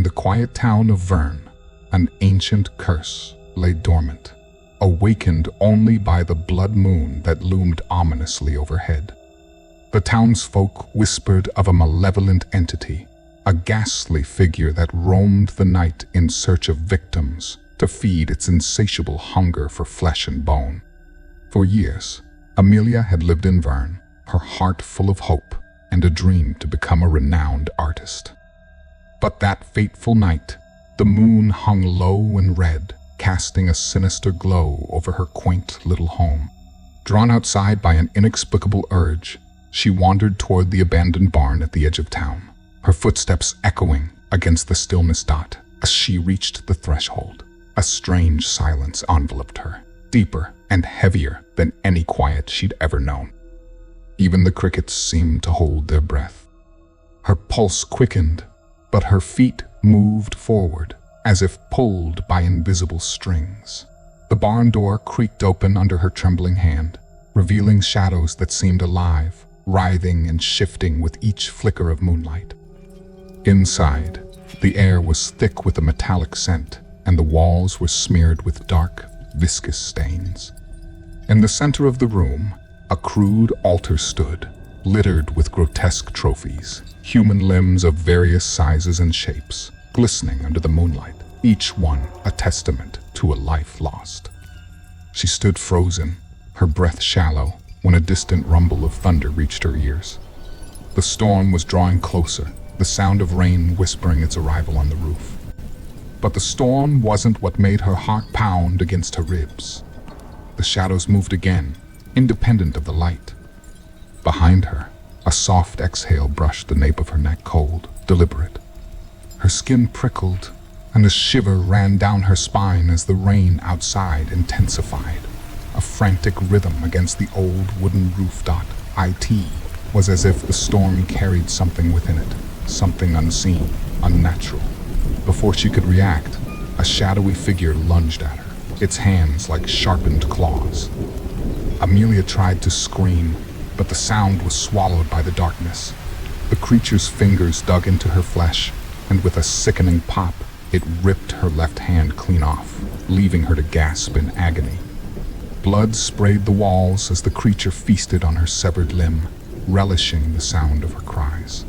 In the quiet town of Vern, an ancient curse lay dormant, awakened only by the blood moon that loomed ominously overhead. The townsfolk whispered of a malevolent entity, a ghastly figure that roamed the night in search of victims to feed its insatiable hunger for flesh and bone. For years, Amelia had lived in Vern, her heart full of hope and a dream to become a renowned artist. But that fateful night, the moon hung low and red, casting a sinister glow over her quaint little home. Drawn outside by an inexplicable urge, she wandered toward the abandoned barn at the edge of town, her footsteps echoing against the stillness. As she reached the threshold, a strange silence enveloped her, deeper and heavier than any quiet she'd ever known. Even the crickets seemed to hold their breath. Her pulse quickened, but her feet moved forward, as if pulled by invisible strings. The barn door creaked open under her trembling hand, revealing shadows that seemed alive, writhing and shifting with each flicker of moonlight. Inside, the air was thick with a metallic scent, and the walls were smeared with dark, viscous stains. In the center of the room, a crude altar stood, littered with grotesque trophies, human limbs of various sizes and shapes, glistening under the moonlight, each one a testament to a life lost. She stood frozen, her breath shallow, when a distant rumble of thunder reached her ears. The storm was drawing closer, the sound of rain whispering its arrival on the roof. But the storm wasn't what made her heart pound against her ribs. The shadows moved again, independent of the light. Behind her, a soft exhale brushed the nape of her neck, cold, deliberate. Her skin prickled, and a shiver ran down her spine as the rain outside intensified, a frantic rhythm against the old wooden roof. It was as if the storm carried something within it, something unseen, unnatural. Before she could react, a shadowy figure lunged at her, its hands like sharpened claws. Amelia tried to scream, but the sound was swallowed by the darkness. The creature's fingers dug into her flesh, and with a sickening pop, it ripped her left hand clean off, leaving her to gasp in agony. Blood sprayed the walls as the creature feasted on her severed limb, relishing the sound of her cries.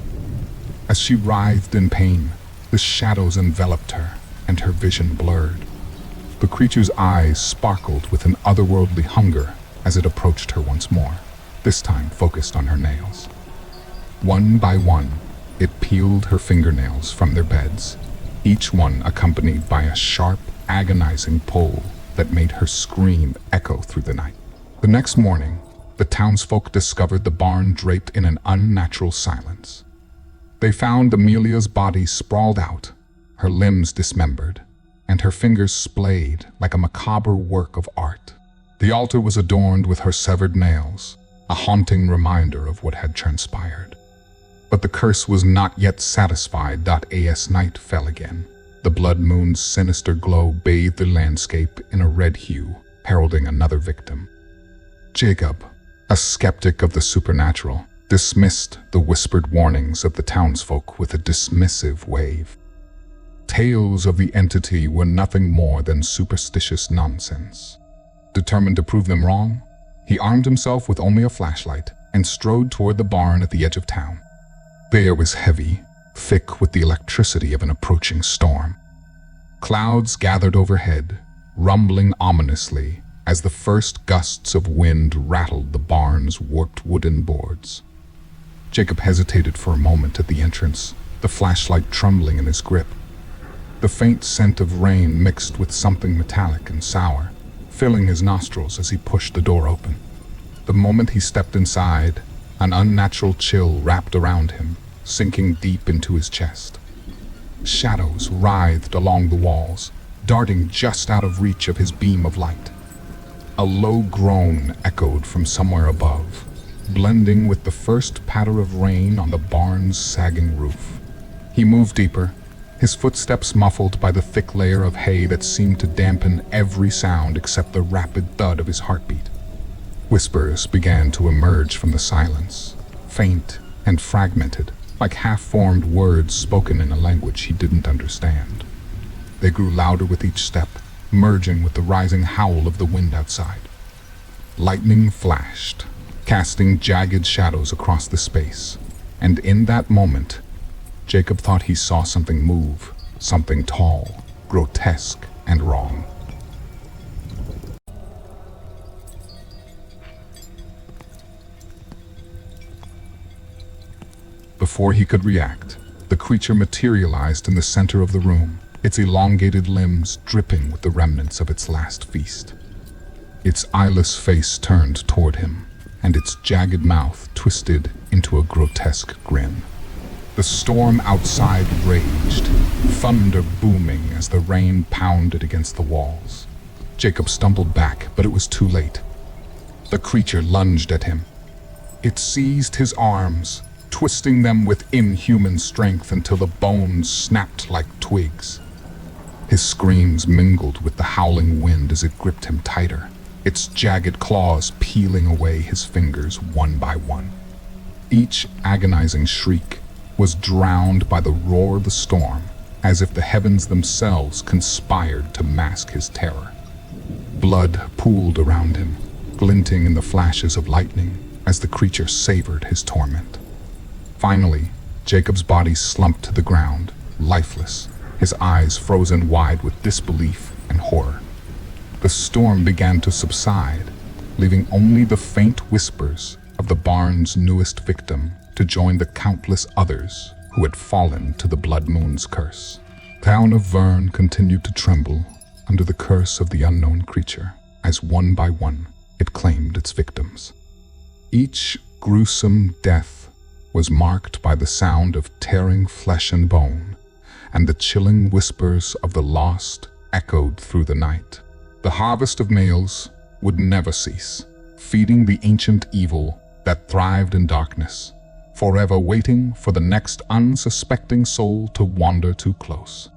As she writhed in pain, the shadows enveloped her, and her vision blurred. The creature's eyes sparkled with an otherworldly hunger as it approached her once more, this time focused on her nails. One by one, it peeled her fingernails from their beds, each one accompanied by a sharp, agonizing pull that made her scream echo through the night. The next morning, the townsfolk discovered the barn draped in an unnatural silence. They found Amelia's body sprawled out, her limbs dismembered, and her fingers splayed like a macabre work of art. The altar was adorned with her severed nails, a haunting reminder of what had transpired. But the curse was not yet satisfied. As night fell again, the blood moon's sinister glow bathed the landscape in a red hue, heralding another victim. Jacob, a skeptic of the supernatural, dismissed the whispered warnings of the townsfolk with a dismissive wave. Tales of the entity were nothing more than superstitious nonsense. Determined to prove them wrong, he armed himself with only a flashlight and strode toward the barn at the edge of town. The air was heavy, thick with the electricity of an approaching storm. Clouds gathered overhead, rumbling ominously as the first gusts of wind rattled the barn's warped wooden boards. Jacob hesitated for a moment at the entrance, the flashlight trembling in his grip. The faint scent of rain mixed with something metallic and sour, filling his nostrils as he pushed the door open. The moment he stepped inside, an unnatural chill wrapped around him, sinking deep into his chest. Shadows writhed along the walls, darting just out of reach of his beam of light. A low groan echoed from somewhere above, blending with the first patter of rain on the barn's sagging roof. He moved deeper, his footsteps muffled by the thick layer of hay that seemed to dampen every sound except the rapid thud of his heartbeat. Whispers began to emerge from the silence, faint and fragmented, like half-formed words spoken in a language he didn't understand. They grew louder with each step, merging with the rising howl of the wind outside. Lightning flashed, casting jagged shadows across the space, and in that moment, Jacob thought he saw something move, something tall, grotesque, and wrong. Before he could react, the creature materialized in the center of the room, its elongated limbs dripping with the remnants of its last feast. Its eyeless face turned toward him, and its jagged mouth twisted into a grotesque grin. The storm outside raged, thunder booming as the rain pounded against the walls. Jacob stumbled back, but it was too late. The creature lunged at him. It seized his arms, twisting them with inhuman strength until the bones snapped like twigs. His screams mingled with the howling wind as it gripped him tighter, its jagged claws peeling away his fingers one by one. Each agonizing shriek was drowned by the roar of the storm, as if the heavens themselves conspired to mask his terror. Blood pooled around him, glinting in the flashes of lightning as the creature savored his torment. Finally, Jacob's body slumped to the ground, lifeless, his eyes frozen wide with disbelief and horror. The storm began to subside, leaving only the faint whispers of the barn's newest victim to join the countless others who had fallen to the blood moon's curse. The town of Vern continued to tremble under the curse of the unknown creature, as one by one it claimed its victims. Each gruesome death was marked by the sound of tearing flesh and bone, and the chilling whispers of the lost echoed through the night. The harvest of males would never cease, feeding the ancient evil that thrived in darkness, forever waiting for the next unsuspecting soul to wander too close.